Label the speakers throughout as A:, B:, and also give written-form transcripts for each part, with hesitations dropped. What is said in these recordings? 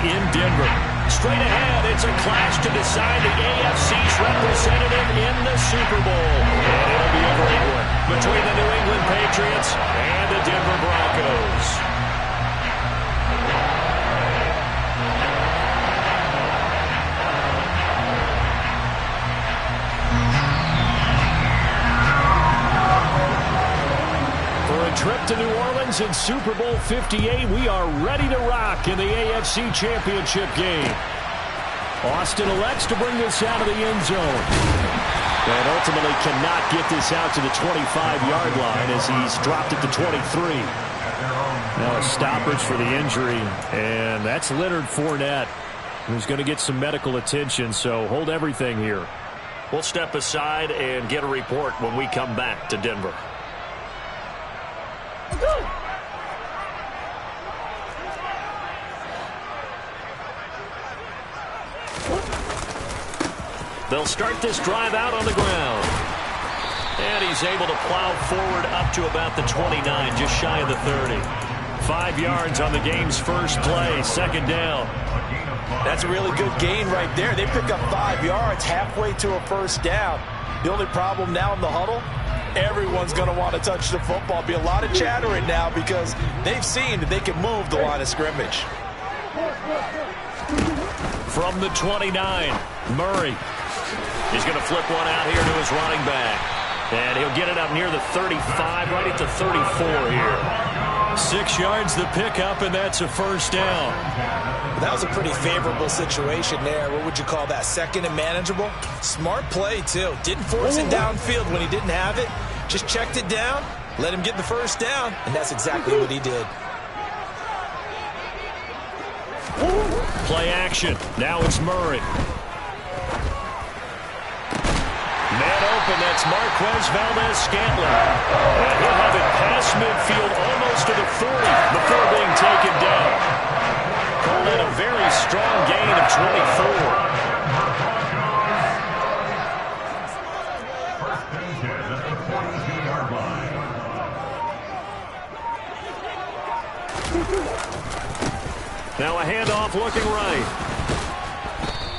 A: in Denver. Straight ahead, it's a clash to decide the AFC's representative in the Super Bowl. And it'll be a great one between the New England Patriots and the Denver Broncos. Trip to New Orleans in Super Bowl 58. We are ready to rock in the AFC Championship game. Austin elects to bring this out of the end zone. And ultimately cannot get this out to the 25-yard line as he's dropped it to 23. Now a stoppage for the injury, and that's Leonard Fournette, who's going to get some medical attention, so hold everything here. We'll step aside and get a report when we come back to Denver. They'll start this drive out on the ground. And he's able to plow forward up to about the 29, just shy of the 30. 5 yards on the game's first play, second down.
B: That's a really good gain right there. They pick up 5 yards halfway to a first down. The only problem now in the huddle, everyone's going to want to touch the football. Be a lot of chattering now because they've seen that they can move the line of scrimmage.
A: From the 29, Murray. He's going to flip one out here to his running back. And he'll get it up near the 35, right at the 34 here. 6 yards the pickup, and that's a first down.
B: That was a pretty favorable situation there. What would you call that? Second and manageable? Smart play, too. Didn't force it downfield when he didn't have it. Just checked it down, let him get the first down, and that's exactly what he did.
A: Play action. Now it's Murray. Man open, that's Marquez Valdes-Scantling. And he'll have it past midfield almost to the 40 before being taken down. Call that a very strong gain of 24. Now a handoff looking right.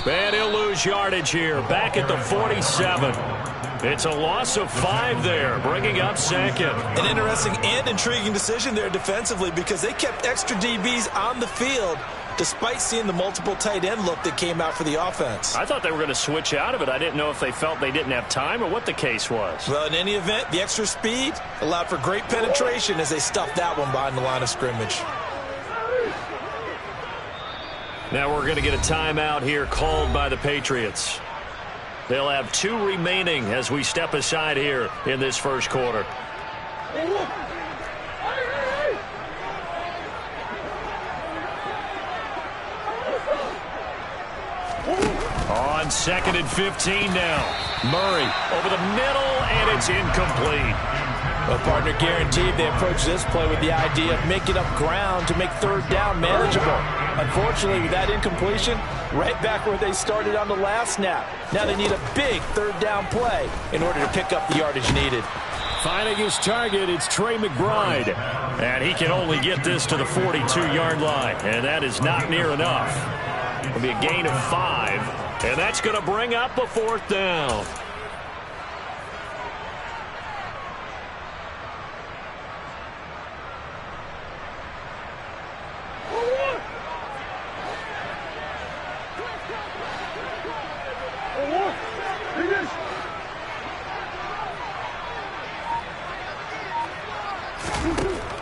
A: And he'll lose yardage here, back at the 47. It's a loss of 5 there, bringing up second.
B: An interesting and intriguing decision there defensively because they kept extra DBs on the field despite seeing the multiple tight end look that came out for the offense.
A: I thought they were going to switch out of it. I didn't know if they felt they didn't have time or what the case was.
B: Well, in any event, the extra speed allowed for great penetration as they stuffed that one behind the line of scrimmage.
A: Now we're going to get a timeout here called by the Patriots. They'll have 2 remaining as we step aside here in this first quarter. On 2nd and 15 now. Murray over the middle, and it's incomplete.
B: Well, partner, guaranteed they approach this play with the idea of making up ground to make third down manageable. Unfortunately, with that incompletion, right back where they started on the last snap. Now they need a big third down play in order to pick up the yardage needed.
A: Finding his target, it's Trey McBride. And he can only get this to the 42-yard line, and that is not near enough. It'll be a gain of 5, and that's going to bring up a 4th down.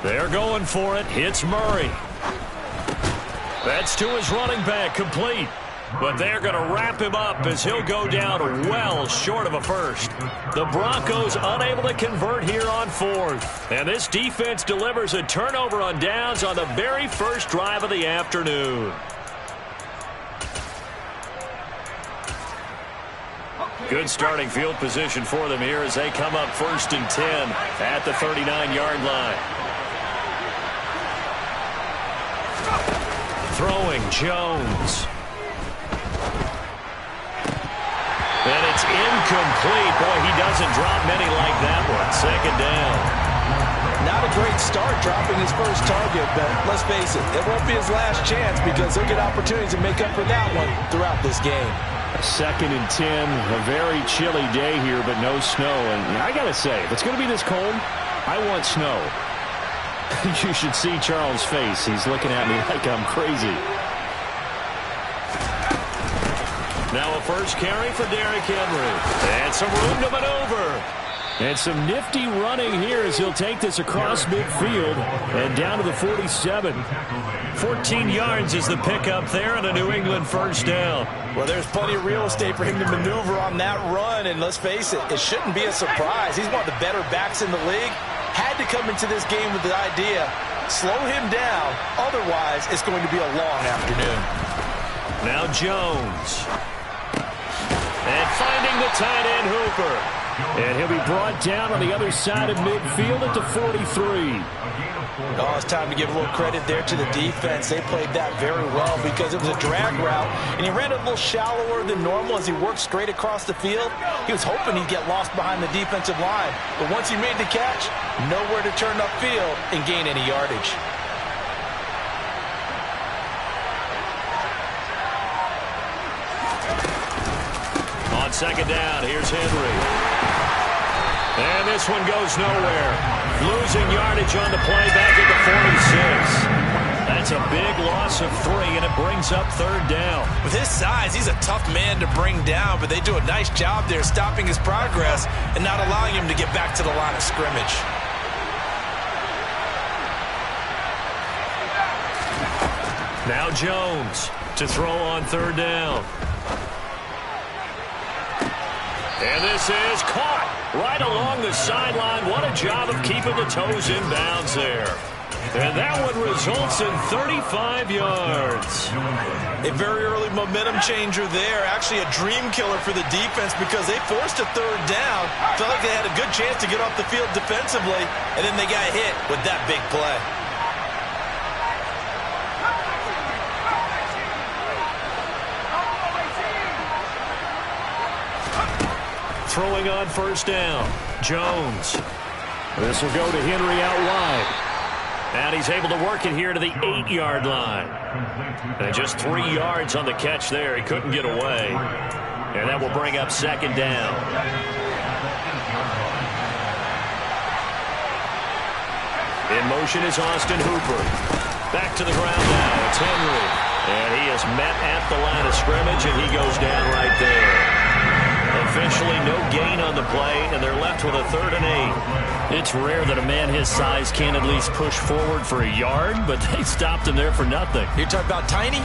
A: They're going for it. It's Murray. That's to his running back, complete. But they're going to wrap him up as he'll go down well short of a first. The Broncos unable to convert here on 4th. And this defense delivers a turnover on downs on the very first drive of the afternoon. Good starting field position for them here as they come up 1st and 10 at the 39-yard line. Throwing Jones. And it's incomplete. Boy, he doesn't drop many like that one. 2nd down.
B: Not a great start dropping his first target, but let's face it, it won't be his last chance because he'll get opportunities to make up for that one throughout this game.
A: 2nd and 10, a very chilly day here, but no snow. And I got to say, if it's going to be this cold, I want snow. You should see Charles' face. He's looking at me like I'm crazy. Now a first carry for Derrick Henry. And some room to maneuver. And some nifty running here as he'll take this across midfield and down to the 47. 14 yards is the pickup there and a New England first down.
B: Well, there's plenty of real estate for him to maneuver on that run, and let's face it, it shouldn't be a surprise. He's one of the better backs in the league. Had to come into this game with the idea, slow him down, otherwise it's going to be a long afternoon.
A: Now Jones. And finding the tight end Hooper. And he'll be brought down on the other side of midfield at the 43.
B: Oh, it's time to give a little credit there to the defense. They played that very well because it was a drag route, and he ran a little shallower than normal as he worked straight across the field. He was hoping he'd get lost behind the defensive line, but once he made the catch, nowhere to turn upfield and gain any yardage.
A: On 2nd down, here's Henry. And this one goes nowhere. Losing yardage on the play back at the 46. That's a big loss of 3, and it brings up 3rd down.
B: With his size, he's a tough man to bring down, but they do a nice job there stopping his progress and not allowing him to get back to the line of scrimmage.
A: Now Jones to throw on 3rd down. And this is caught right along the sideline. What a job of keeping the toes in bounds there. And that one results in 35 yards.
B: A very early momentum changer there. Actually a dream killer for the defense because they forced a 3rd down. Felt like they had a good chance to get off the field defensively, and then they got hit with that big play.
A: Throwing on 1st down. Jones. This will go to Henry out wide. And he's able to work it here to the 8-yard line. And just 3 yards on the catch there. He couldn't get away. And that will bring up 2nd down. In motion is Austin Hooper. Back to the ground now. It's Henry. And he is met at the line of scrimmage, and he goes down right there. Officially no gain on the play, and they're left with a 3rd and 8. It's rare that a man his size can't at least push forward for a yard, but they stopped him there for nothing.
B: You're talking about Tiny?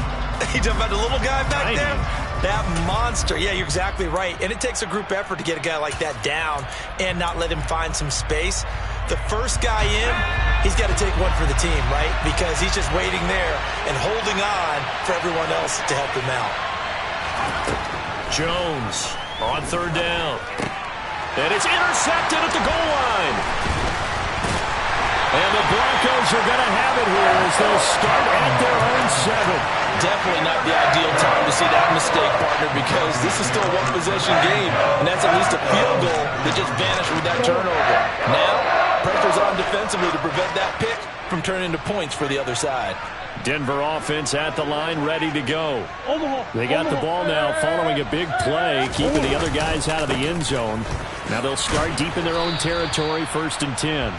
B: You talking about the little guy back
A: Tiny.
B: there? That monster. Yeah, you're exactly right. And it takes a group effort to get a guy like that down and not let him find some space. The first guy in, he's got to take one for the team, right? Because he's just waiting there and holding on for everyone else to help him out.
A: Jones on 3rd down. And it's intercepted at the goal line. And the Broncos are going to have it here as they'll start at their own 7.
B: Definitely not the ideal time to see that mistake, partner, because this is still a one-possession game, and that's at least a field goal that just vanished with that turnover. Now, pressure's on defensively to prevent that pick from turning into points for the other side.
A: Denver offense at the line, ready to go. They got the ball now following a big play, keeping the other guys out of the end zone. Now they'll start deep in their own territory, 1st and 10.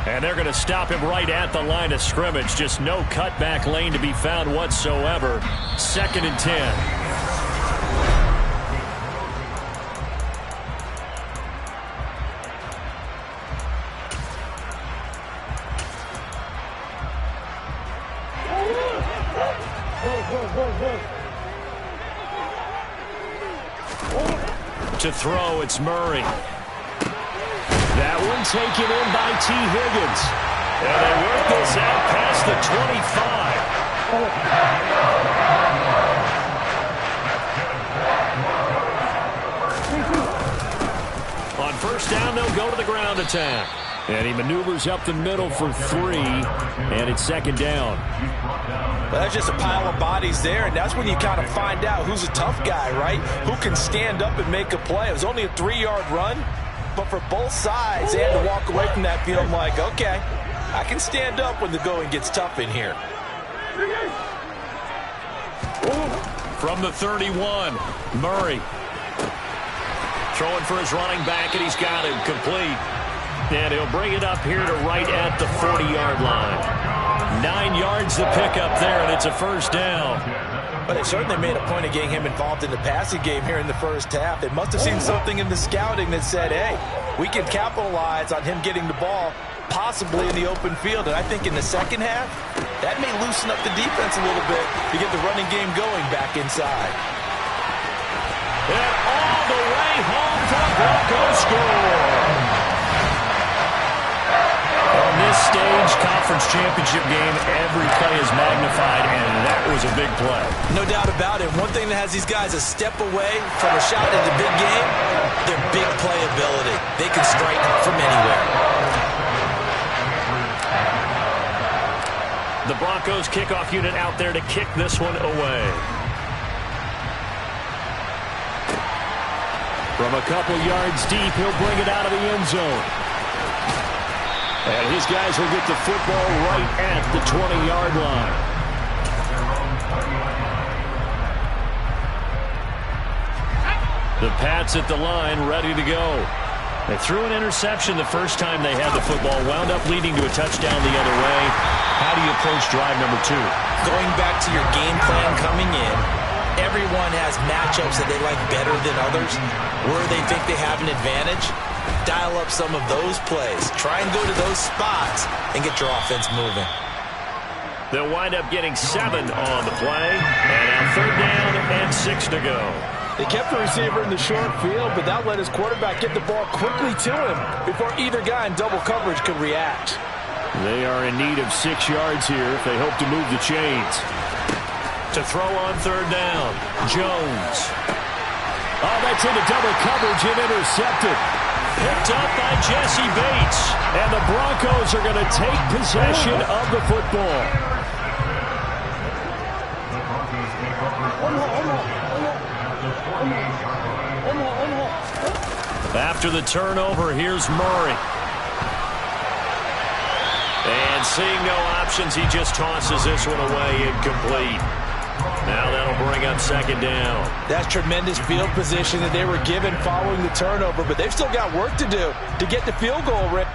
A: And they're going to stop him right at the line of scrimmage. Just no cutback lane to be found whatsoever. 2nd and 10. To throw, it's Murray. That one taken in by T. Higgins. And they work this out past the 25. On 1st down, they'll go to the ground attack. And he maneuvers up the middle for 3, and it's 2nd down.
B: Well, that's just a pile of bodies there, and that's when you kind of find out who's a tough guy, right? Who can stand up and make a play. It was only a 3-yard run, but for both sides, they had to walk away from that feeling like, okay, I can stand up when the going gets tough in here.
A: From the 31, Murray. Throwing for his running back, and he's got him complete. And he'll bring it up here to right at the 40-yard line. 9 yards to pick up there, and it's a first down.
B: But they certainly made a point of getting him involved in the passing game here in the first half. They must have seen something in the scouting that said, hey, we can capitalize on him getting the ball, possibly in the open field. And I think in the second half, that may loosen up the defense a little bit to get the running game going back inside.
A: And all the way home for the Broncos score. On this stage, conference championship game, every play is magnified, and that was a big play.
B: No doubt about it. One thing that has these guys a step away from a shot at the big game, their big playability. They can strike from anywhere.
A: The Broncos kickoff unit out there to kick this one away. From a couple yards deep, he'll bring it out of the end zone. And his guys will get the football right at the 20-yard line. The Pats at the line, ready to go. They threw an interception the first time they had the football, wound up leading to a touchdown the other way. How do you approach drive number 2?
B: Going back to your game plan coming in, everyone has matchups that they like better than others, where they think they have an advantage. Dial up some of those plays. Try and go to those spots and get your offense moving.
A: They'll wind up getting 7 on the play. And now 3rd down and 6 to go.
B: They kept the receiver in the short field, but that let his quarterback get the ball quickly to him before either guy in double coverage could react.
A: They are in need of 6 yards here if they hope to move the chains. To throw on 3rd down, Jones. Oh, that's into double coverage and intercepted. Picked up by Jesse Bates. And the Broncos are going to take possession of the football. After the turnover, here's Murray. And seeing no options, he just tosses this one away incomplete. Now that'll bring up 2nd down.
B: That's tremendous field position that they were given following the turnover, but they've still got work to do to get the field goal ready.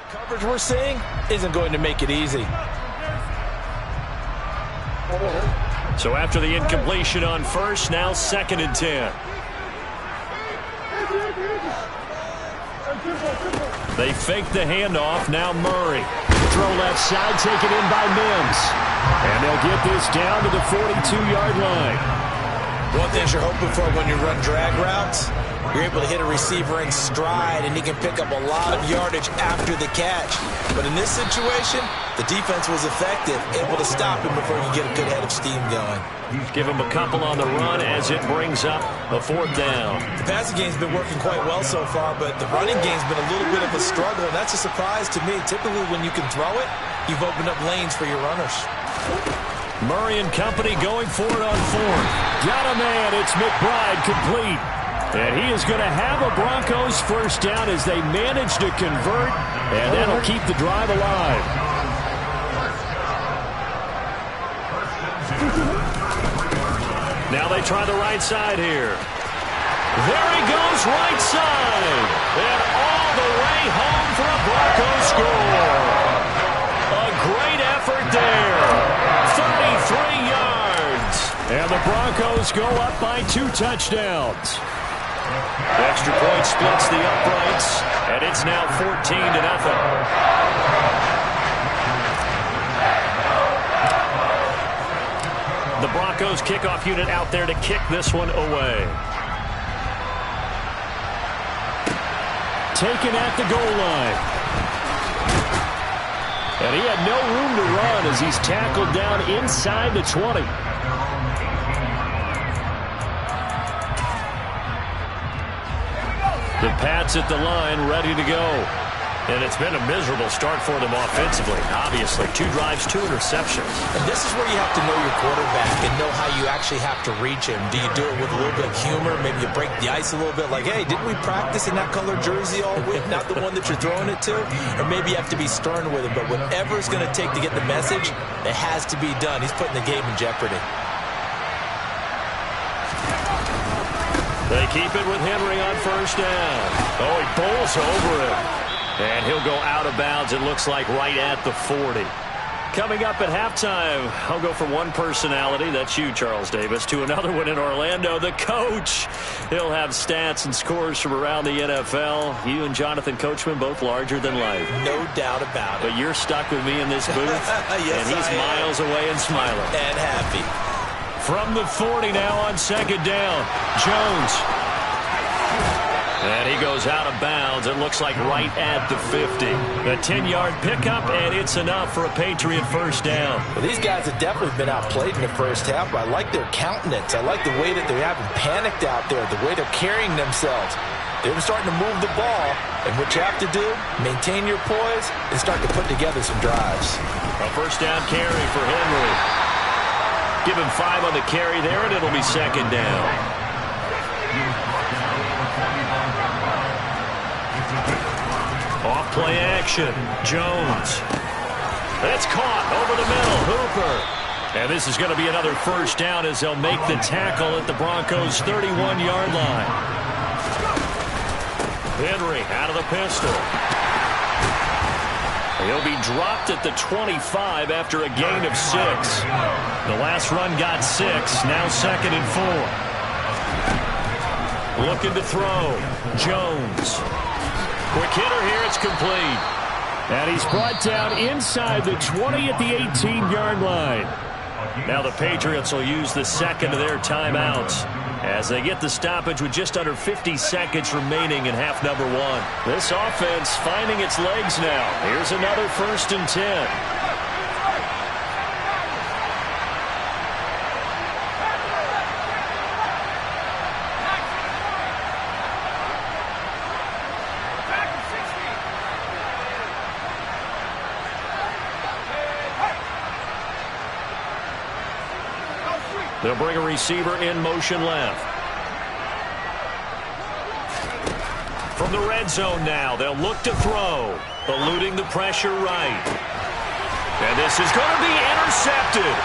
B: Coverage we're seeing isn't going to make it easy.
A: So after the incompletion on first, now 2nd and 10. They fake the handoff. Now Murray. Throw left side, taken in by Mims. And they'll get this down to the 42-yard line.
B: One thing you're hoping for when you run drag routes, you're able to hit a receiver in stride, and he can pick up a lot of yardage after the catch. But in this situation, the defense was effective, able to stop him before you get a good head of steam going.
A: Give him a couple on the run as it brings up a 4th down.
B: The passing game's been working quite well so far, but the running game's been a little bit of a struggle, and that's a surprise to me. Typically, when you can throw it, you've opened up lanes for your runners.
A: Murray and company going for it on 4th. Got a man. It's McBride complete. And he is going to have a Broncos first down as they manage to convert, and that'll keep the drive alive. Now they try the right side here. There he goes, right side. And all the way home for a Broncos score. A great effort there. 33 yards. And the Broncos go up by 2 touchdowns. Extra point splits the uprights, and it's now 14-0. The Broncos kickoff unit out there to kick this one away. Taken at the goal line. And he had no room to run as he's tackled down inside the 20. The Pats at the line, ready to go. And it's been a miserable start for them offensively. Obviously, 2 drives, 2 interceptions.
B: And this is where you have to know your quarterback and know how you actually have to reach him. Do you do it with a little bit of humor? Maybe you break the ice a little bit like, hey, didn't we practice in that color jersey all week? Not the one that you're throwing it to? Or maybe you have to be stern with him. But whatever it's going to take to get the message, it has to be done. He's putting the game in jeopardy.
A: They keep it with Henry on first down. Oh, he bowls over it. And he'll go out of bounds, it looks like, right at the 40. Coming up at halftime, I'll go from one personality, that's you, Charles Davis, to another one in Orlando, the coach. He'll have stats and scores from around the NFL. You and Jonathan Coachman, both larger than life.
B: No doubt about it.
A: But you're stuck with me in this booth,
B: yes,
A: and he's miles away and smiling.
B: And happy.
A: From the 40 now on second down, Jones. And he goes out of bounds. It looks like right at the 50. A 10-yard pickup, and it's enough for a Patriot first down.
B: Well, these guys have definitely been outplayed in the first half, but I like their countenance. I like the way that they haven't panicked out there, the way they're carrying themselves. They're starting to move the ball, and what you have to do, maintain your poise and start to put together some drives.
A: A first down carry for Henry. Give him 5 on the carry there, and it'll be second down. Off play action. Jones. It's caught over the middle. Hooper. And this is going to be another first down as they'll make the tackle at the Broncos' 31-yard line. Henry out of the pistol. He'll be dropped at the 25 after a gain of 6. The last run got 6. Now second and 4. Looking to throw. Jones. Quick hitter here, it's complete. And he's brought down inside the 20 at the 18-yard line. Now the Patriots will use the second of their timeouts as they get the stoppage with just under 50 seconds remaining in half number 1. This offense finding its legs now. Here's another first and 10. They'll bring a receiver in motion left. From the red zone now, they'll look to throw. Eluding the pressure right. And this is going to be intercepted.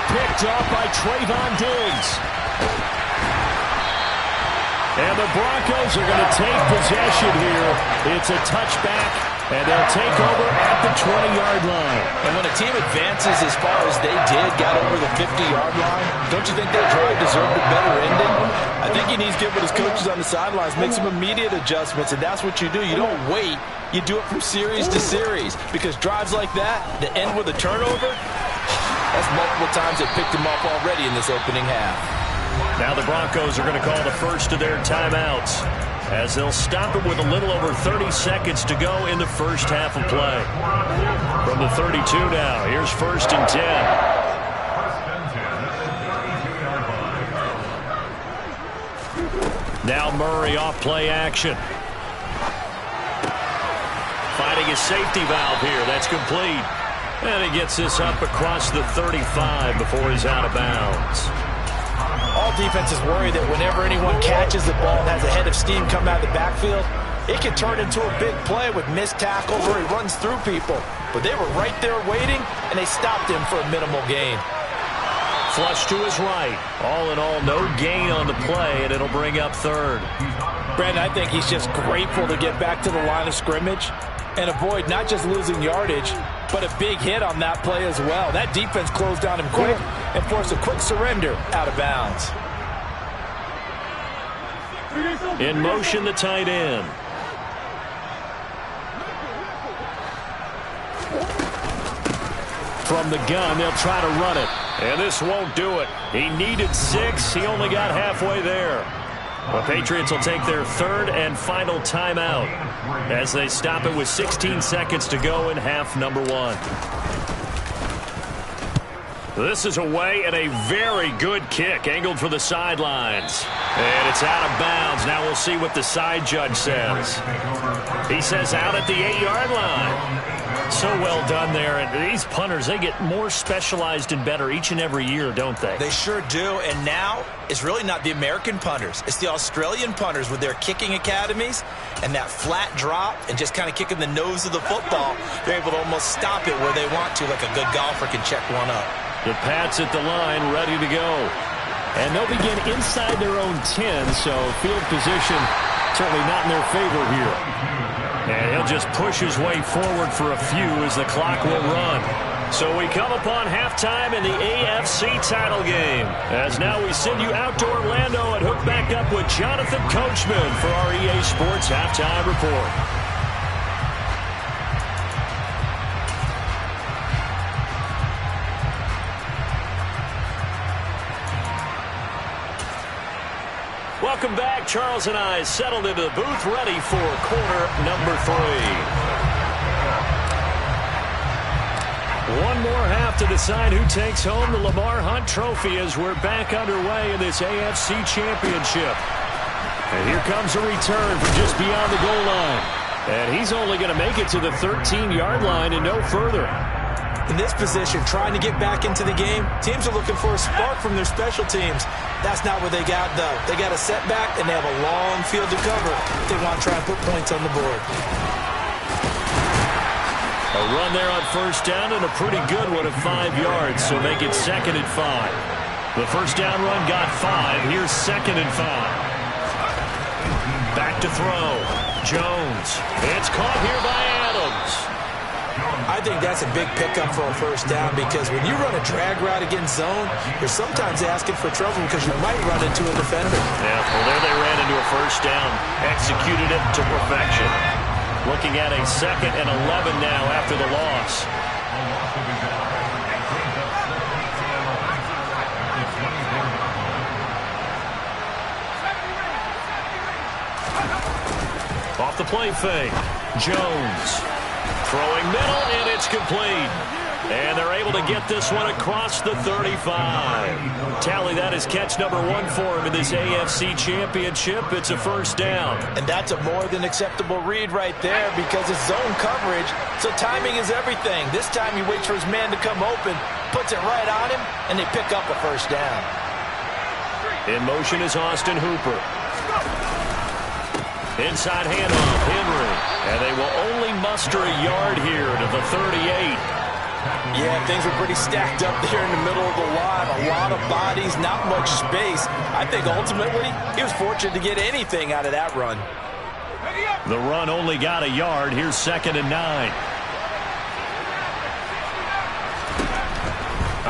A: Picked up by Trayvon Diggs. And the Broncos are going to take possession here. It's a touchback, and they'll take over at the 20-yard line.
B: And when a team advances as far as they did, got over the 50-yard line, don't you think that drive deserved a better ending? I think he needs to get with his coaches on the sidelines, make some immediate adjustments, and that's what you do. You don't wait. You do it from series to series, because drives like that end with a turnover, that's multiple times they picked him up already in this opening half.
A: Now the Broncos are going to call the first of their timeouts as they'll stop it with a little over 30 seconds to go in the first half of play. From the 32 now, here's first and 10. Now Murray off play action. Finding his safety valve here. That's complete. And he gets this up across the 35 before he's out of bounds.
B: All defenses worry that whenever anyone catches the ball and has a head of steam come out of the backfield, it can turn into a big play with missed tackles or he runs through people. But they were right there waiting, and they stopped him for a minimal gain.
A: Flush to his right. All in all, no gain on the play, and it'll bring up third.
B: Brandon, I think he's just grateful to get back to the line of scrimmage and avoid not just losing yardage, but a big hit on that play as well. That defense closed down him quick and forced a quick surrender out of bounds.
A: In motion, the tight end. From the gun, they'll try to run it. And this won't do it. He needed 6. He only got halfway there. The Patriots will take their third and final timeout as they stop it with 16 seconds to go in half number 1. This is away and a very good kick angled for the sidelines. And it's out of bounds. Now we'll see what the side judge says. He says out at the 8-yard line. So well done there. And these punters, they get more specialized and better each and every year, don't they?
B: They sure do. And now it's really not the American punters. It's the Australian punters with their kicking academies and that flat drop and just kind of kicking the nose of the football. They're able to almost stop it where they want to, like a good golfer can check one up.
A: The Pats at the line, ready to go. And they'll begin inside their own 10, so field position certainly not in their favor here. And he'll just push his way forward for a few as the clock will run. So we come upon halftime in the AFC title game. As now we send you out to Orlando and hook back up with Jonathan Coachman for our EA Sports Halftime Report. Welcome back. Charles and I settled into the booth ready for quarter number 3. One more half to decide who takes home the Lamar Hunt Trophy as we're back underway in this AFC Championship. And here comes a return from just beyond the goal line. And he's only going to make it to the 13-yard line and no further.
B: In this position, trying to get back into the game, teams are looking for a spark from their special teams. That's not what they got, though. They got a setback, and they have a long field to cover if they want to try and put points on the board.
A: A run there on first down, and a pretty good one of 5 yards, so make it 2nd and 5. The first down run got 5. Here's 2nd and 5. Back to throw. Jones. It's caught here by Adams.
B: I think that's a big pickup for a first down because when you run a drag route against zone, you're sometimes asking for trouble because you might run into a defender.
A: Yeah, well, there they ran into a first down, executed it to perfection. Looking at a 2nd and 11 now after the loss. Off the play fake, Jones. Throwing middle, and it's complete. And they're able to get this one across the 35. Tally, that is catch number 1 for him in this AFC Championship. It's a first down.
B: And that's a more than acceptable read right there because it's zone coverage, so timing is everything. This time he waits for his man to come open, puts it right on him, and they pick up a first down.
A: In motion is Austin Hooper. Inside handoff, Henry. And they will only muster a yard here to the 38.
B: Yeah, things were pretty stacked up there in the middle of the line. A lot of bodies, not much space. I think ultimately he was fortunate to get anything out of that run.
A: The run only got a yard. Here's 2nd and 9.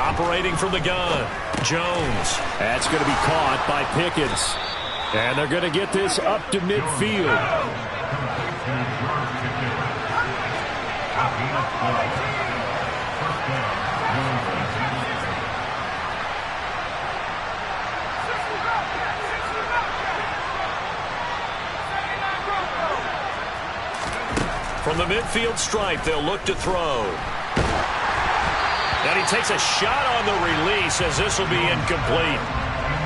A: Operating from the gun, Jones. That's going to be caught by Pickens. And they're going to get this up to midfield. From the midfield stripe, they'll look to throw. And he takes a shot on the release as this will be incomplete.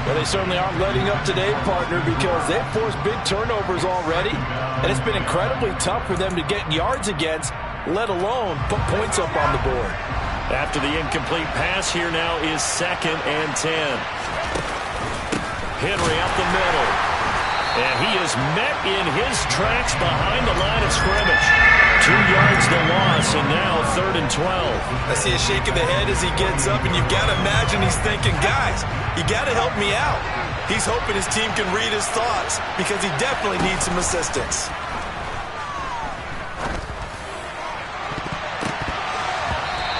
B: Well, they certainly aren't letting up today, partner, because they've forced big turnovers already, and it's been incredibly tough for them to get yards against, let alone put points up on the board.
A: After the incomplete pass, here now is 2nd and 10. Henry up the middle. And he is met in his tracks behind the line of scrimmage. 2 yards the loss, and now 3rd and 12.
B: I see a shake of the head as he gets up, and you've got to imagine he's thinking, guys, you got to help me out. He's hoping his team can read his thoughts because he definitely needs some assistance.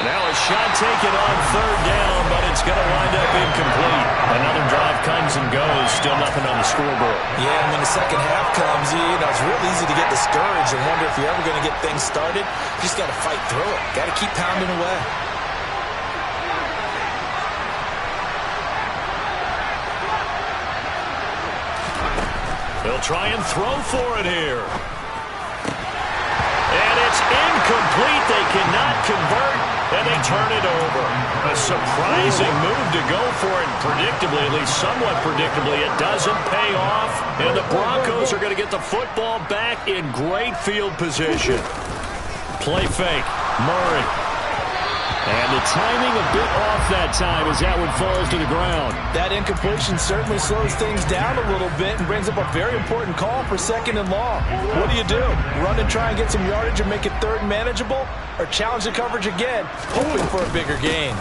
A: Now a shot taken on 3rd down, but it's going to wind up incomplete. Another drive comes and goes, still nothing on the scoreboard.
B: Yeah, and when the second half comes, you know, it's real easy to get discouraged and wonder if you're ever going to get things started. You just got to fight through it. Got to keep pounding away.
A: They'll try and throw for it here. And it's incomplete. They cannot convert, and they turn it over. A surprising move to go for it. Predictably, at least somewhat predictably, it doesn't pay off. And the Broncos are going to get the football back in great field position. Play fake. Murray. And the timing a bit off that time as that one falls to the ground.
B: That incompletion certainly slows things down a little bit and brings up a very important call for 2nd and long. What do? Run and try and get some yardage and make it 3rd and manageable? Or challenge the coverage again, hoping for a bigger gain?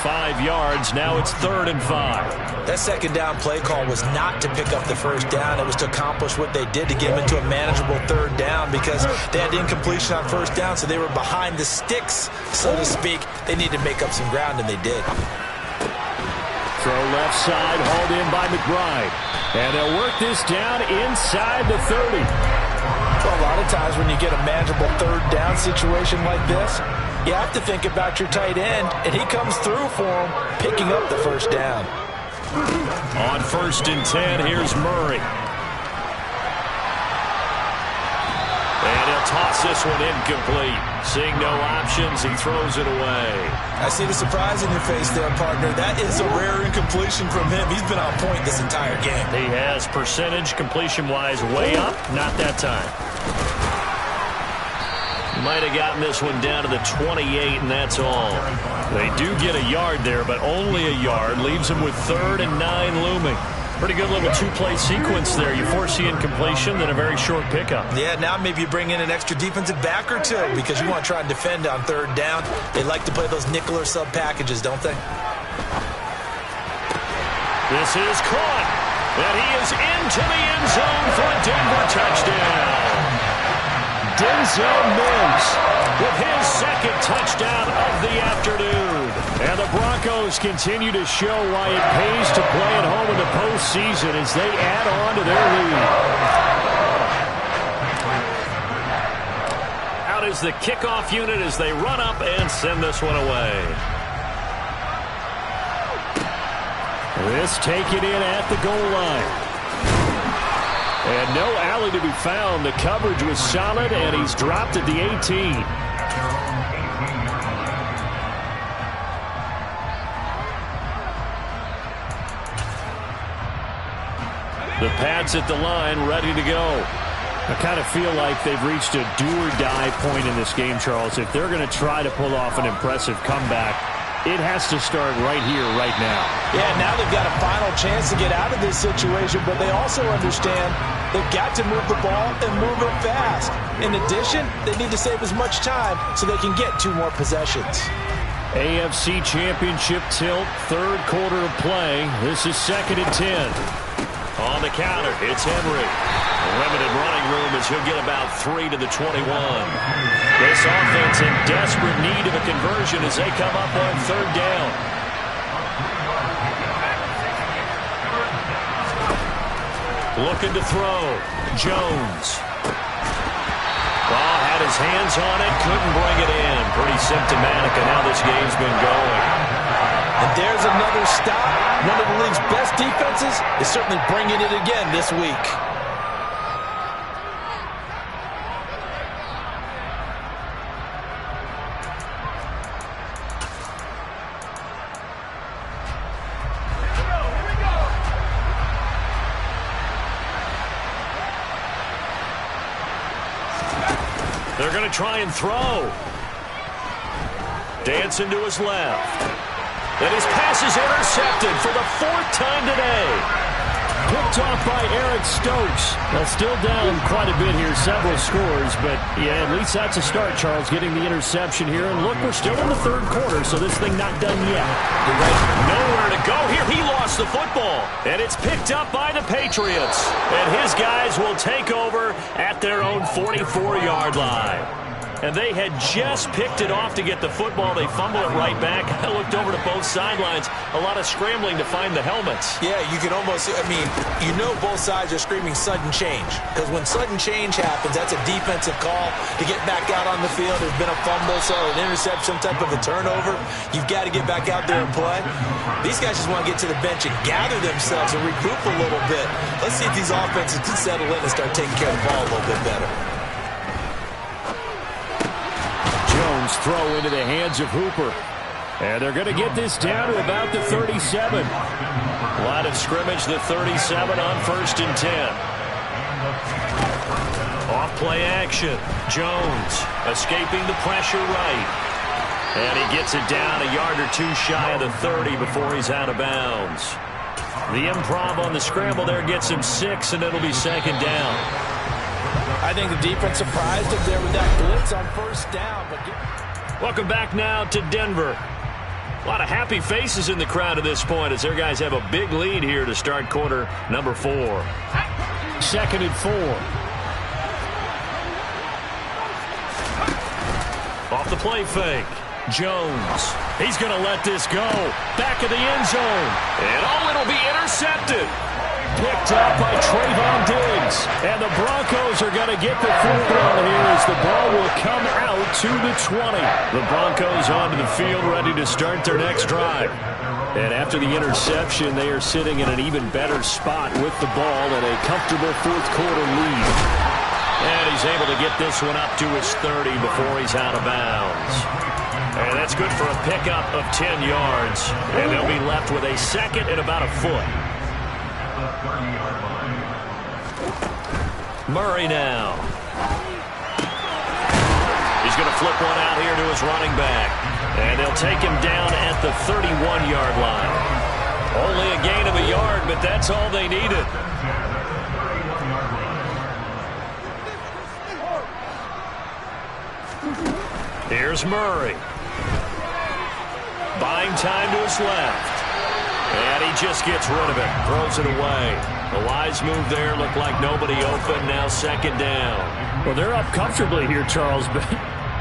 A: 5 yards. Now it's 3rd and 5.
B: That 2nd down play call was not to pick up the 1st down. It was to accomplish what they did to get them into a manageable 3rd down because they had incompletion on 1st down, so they were behind the sticks, so to speak. They needed to make up some ground, and they did.
A: Throw left side, hauled in by McBride. And they'll work this down inside the 30.
B: Well, a lot of times when you get a manageable 3rd down situation like this, you have to think about your tight end, and he comes through for him, picking up the 1st down.
A: On 1st and 10, here's Murray. And he'll toss this one incomplete. Seeing no options, he throws it away.
B: I see the surprise in your face there, partner. That is a rare incompletion from him. He's been on point this entire game.
A: He has percentage completion-wise way up. Not that time. Might have gotten this one down to the 28, and that's all. They do get a yard there, but only a yard. Leaves them with 3rd and 9 looming. Pretty good little 2-play sequence there. You force the incompletion, then a very short pickup.
B: Yeah, now maybe you bring in an extra defensive back or two because you want to try and defend on 3rd down. They like to play those nickel or sub packages, don't they?
A: This is caught, and he is into the end zone for a Denver touchdown. Denzel Mims with his 2nd touchdown of the afternoon. And the Broncos continue to show why it pays to play at home in the postseason as they add on to their lead. Out is the kickoff unit as they run up and send this one away. This taken in at the goal line. And no alley to be found. The coverage was solid, and he's dropped at the 18. The Pats at the line, ready to go. I kind of feel like they've reached a do-or-die point in this game, Charles. If they're going to try to pull off an impressive comeback, it has to start right here, right now.
B: Yeah, now they've got a final chance to get out of this situation, but they also understand they've got to move the ball and move it fast. In addition, they need to save as much time so they can get 2 more possessions.
A: AFC Championship tilt, 3rd quarter of play. This is 2nd and 10. On the counter, it's Henry. Limited running room as he'll get about 3 to the 21. This offense in desperate need of a conversion as they come up on 3rd down. Looking to throw. Jones. Ball had his hands on it, couldn't bring it in. Pretty symptomatic of how this game's been going.
B: And there's another stop. One of the league's best defenses is certainly bringing it again this week.
A: They're going to try and throw. Dancing to his left. And his pass is intercepted for the 4th time today. Picked off by Eric Stokes. Well, still down quite a bit here, several scores, but yeah, at least that's a start, Charles, getting the interception here. And look, we're still in the 3rd quarter, so this thing not done yet. Nowhere to go here. He lost the football, and it's picked up by the Patriots. And his guys will take over at their own 44-yard line. And they had just picked it off to get the football. They fumble it right back. I looked over to both sidelines. A lot of scrambling to find the helmets.
B: Yeah, you can almost, both sides are screaming sudden change. Because when sudden change happens, that's a defensive call to get back out on the field. There's been a fumble, so an interception, some type of a turnover. You've got to get back out there and play. These guys just want to get to the bench and gather themselves and regroup a little bit. Let's see if these offenses can settle in and start taking care of the ball a little bit better.
A: Jones throw into the hands of Hooper. And they're going to get this down to about the 37. Line of scrimmage, the 37 on 1st and 10. Off play action. Jones escaping the pressure right. And he gets it down a yard or two shy of the 30 before he's out of bounds. The improv on the scramble there gets him 6, and it'll be 2nd down.
B: I think the defense surprised him there with that blitz on 1st down.
A: Welcome back now to Denver. A lot of happy faces in the crowd at this point as their guys have a big lead here to start quarter number 4. 2nd and 4. Off the play fake. Jones. He's going to let this go. Back of the end zone. And it'll be intercepted. Picked up by Trayvon Diggs. And the Broncos are going to get the fourth down here as the ball will come out to the 20. The Broncos onto the field ready to start their next drive. And after the interception, they are sitting in an even better spot with the ball and a comfortable fourth quarter lead. And he's able to get this one up to his 30 before he's out of bounds. And that's good for a pickup of 10 yards. And they'll be left with a 2nd and about a foot. Murray now. He's going to flip one out here to his running back. And they'll take him down at the 31-yard line. Only a gain of a yard, but that's all they needed. Here's Murray. Buying time to his left. And he just gets rid of it. Throws it away. The wise move there. Looked like nobody open. Now 2nd down. Well, they're up comfortably here, Charles, but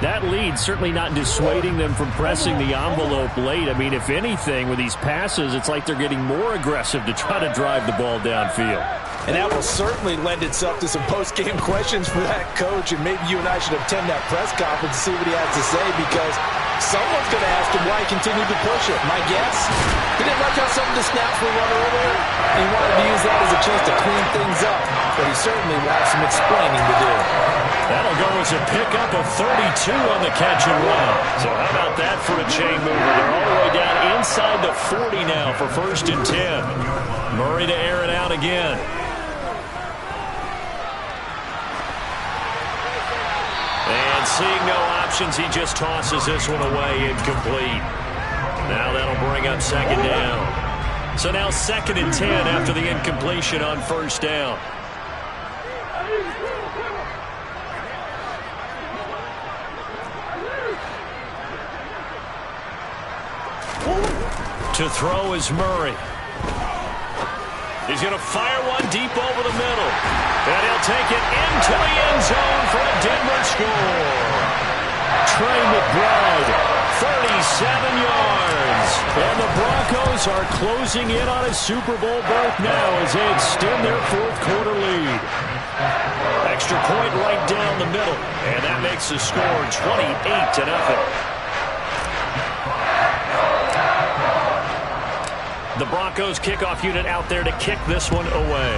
A: that lead certainly not dissuading them from pressing the envelope late. I mean, if anything, with these passes, it's like they're getting more aggressive to try to drive the ball downfield.
B: And that will certainly lend itself to some post-game questions for that coach, and maybe you and I should attend that press conference and see what he has to say, because someone's going to ask him why he continued to push it. My guess, he didn't like how some of the snaps were run earlier, and he wanted to use that as a chance to clean things up, but he certainly will have some explaining to do.
A: That'll go as a pickup of 32 on the catch and run. So how about that for a chain mover? They're all the way down inside the 40 now for 1st and 10. Murray to air it out again. And seeing no options, he just tosses this one away, incomplete. Now that'll bring up 2nd down. So now 2nd and 10 after the incompletion on 1st down. To throw is Murray. He's going to fire one deep over the middle. And he'll take it into the end zone for a Denver score. Trey McBride, 37 yards. And the Broncos are closing in on a Super Bowl berth now as they extend their fourth quarter lead. Extra point right down the middle. And that makes the score 28-0. The Broncos kickoff unit out there to kick this one away.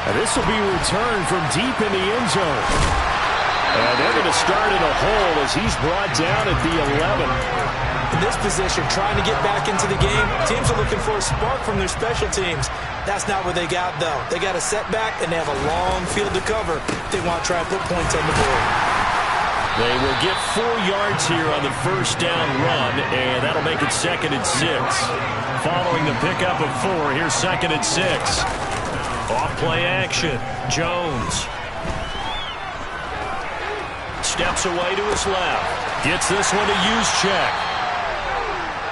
A: And this will be returned from deep in the end zone. And they're going to start in a hole as he's brought down at the 11.
B: In this position, trying to get back into the game, teams are looking for a spark from their special teams. That's not what they got, though. They got a setback, and they have a long field to cover. They want to try and put points on the board.
A: They will get 4 yards here on the 1st down run, and that'll make it 2nd and 6. Following the pickup of 4, here's 2nd and 6. Off play action. Jones steps away to his left. Gets this one to Juszczyk.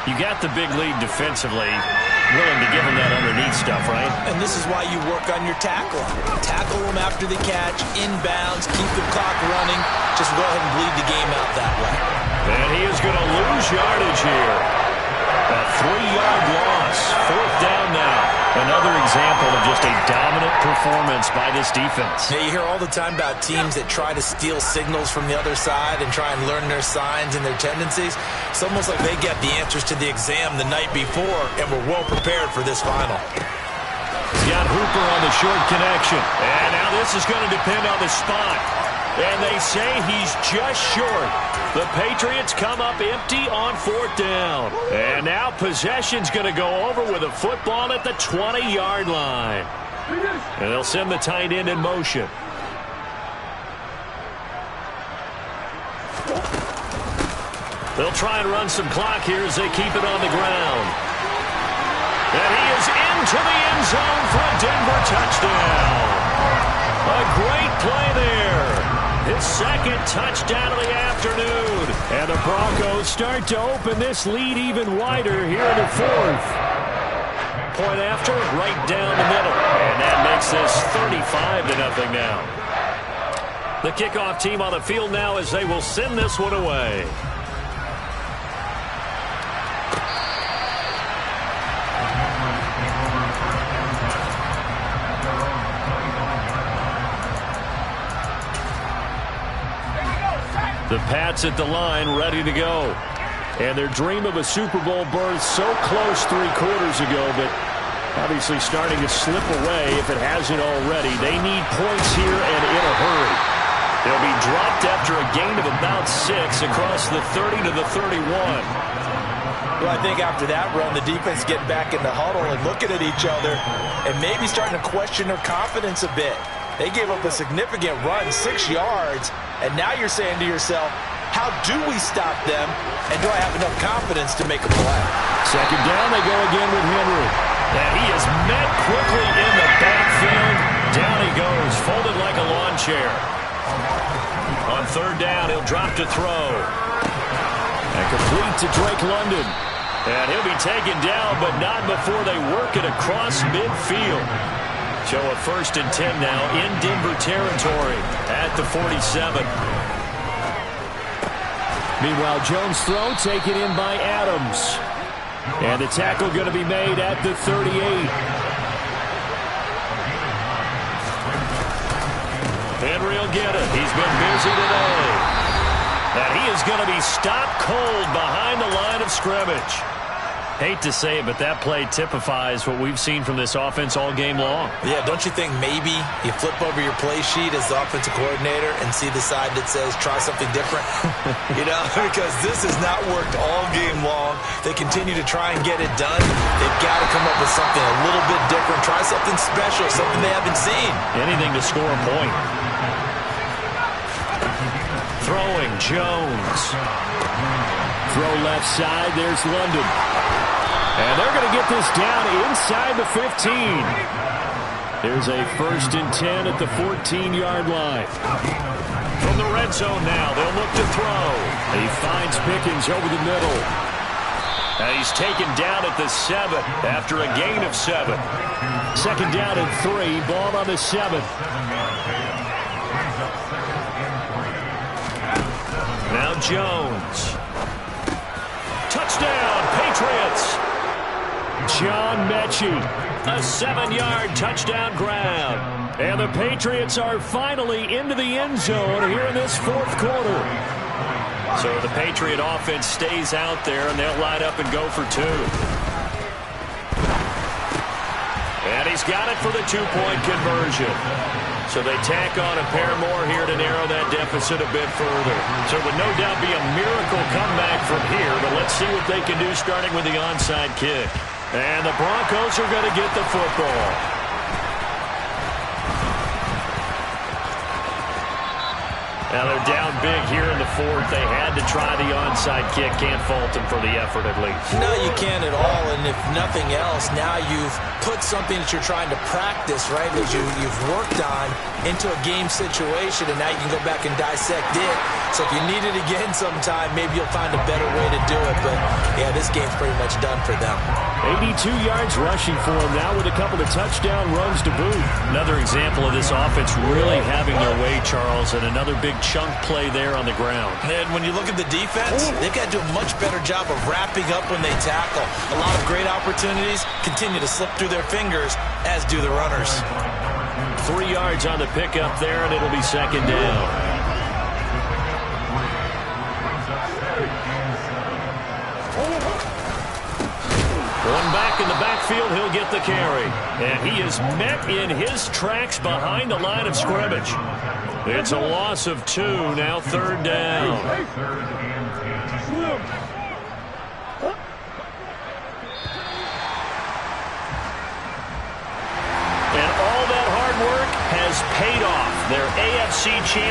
A: You got the big lead defensively, willing to give them that underneath stuff, right?
B: And this is why you work on your tackle. Tackle them after the catch, inbounds, keep the clock running. Just go ahead and bleed the game out that way.
A: And he is going to lose yardage here. A 3-yard loss. 4th down now. Another example of just a dominant performance by this defense.
B: Yeah, you hear all the time about teams that try to steal signals from the other side and try and learn their signs and their tendencies. It's almost like they get the answers to the exam the night before and were well prepared for this final.
A: He's got Hooper on the short connection. And now this is going to depend on the spot. And they say he's just short. The Patriots come up empty on 4th down. And now possession's going to go over with a football at the 20-yard line. And they'll send the tight end in motion. They'll try and run some clock here as they keep it on the ground. And he is into the end zone for a Denver touchdown. A great play there. His 2nd touchdown of the afternoon. And the Broncos start to open this lead even wider here in the 4th. Point after, right down the middle. And that makes this 35-0 now. The kickoff team on the field now as they will send this one away. The Pats at the line, ready to go. And their dream of a Super Bowl berth so close 3 quarters ago, but obviously starting to slip away if it hasn't already. They need points here and in a hurry. They'll be dropped after a gain of about 6 across the 30 to the 31.
B: Well, I think after that run, the defense getting back in the huddle and looking at each other and maybe starting to question their confidence a bit. They gave up a significant run, 6 yards, and now you're saying to yourself, how do we stop them, and do I have enough confidence to make a play?
A: 2nd down, they go again with Henry. And he is met quickly in the backfield. Down he goes, folded like a lawn chair. On 3rd down, he'll drop to throw. And complete to Drake London. And he'll be taken down, but not before they work it across midfield. So a 1st and 10 now in Denver territory at the 47. Meanwhile, Jones' throw taken in by Adams. And the tackle going to be made at the 38. Henry will get it. He's been busy today. And he is going to be stopped cold behind the line of scrimmage. Hate to say it, but that play typifies what we've seen from this offense all game long.
B: Yeah, don't you think maybe you flip over your play sheet as the offensive coordinator and see the side that says try something different? You know, because this has not worked all game long. They continue to try and get it done. They've got to come up with something a little bit different. Try something special, something they haven't seen.
A: Anything to score a point. Throwing, Jones. Throw left side, there's London. And they're going to get this down inside the 15. There's a 1st and 10 at the 14-yard line. From the red zone now, they'll look to throw. He finds Pickens over the middle. And he's taken down at the 7 after a gain of 7. 2nd down and 3, ball on the 7. Now Jones. Touchdown, Patriots. John Mechie, a 7-yard touchdown grab. And the Patriots are finally into the end zone here in this 4th quarter. So the Patriot offense stays out there, and they'll line up and go for 2. And he's got it for the 2-point conversion. So they tack on a pair more here to narrow that deficit a bit further. So it would no doubt be a miracle comeback from here, but let's see what they can do starting with the onside kick. And the Broncos are going to get the football. Now they're down big here in the 4th. They had to try the onside kick. Can't fault them for the effort at least.
B: No, you can't at all. And if nothing else, now you've put something that you're trying to practice, right, that you've worked on into a game situation, and now you can go back and dissect it So if you need it again sometime, maybe you'll find a better way to do it. But, yeah, this game's pretty much done for them.
A: 82 yards rushing for him now with a couple of touchdown runs to boot. Another example of this offense really having their way, Charles, and another big chunk play there on the ground.
B: And when you look at the defense, they've got to do a much better job of wrapping up when they tackle. A lot of great opportunities continue to slip through their fingers, as do the runners.
A: 3 yards on the pickup there, and it'll be second down. One back in the backfield, he'll get the carry. And he is met in his tracks behind the line of scrimmage. It's a loss of 2, now third down. And all that hard work has paid off. Their AFC champion.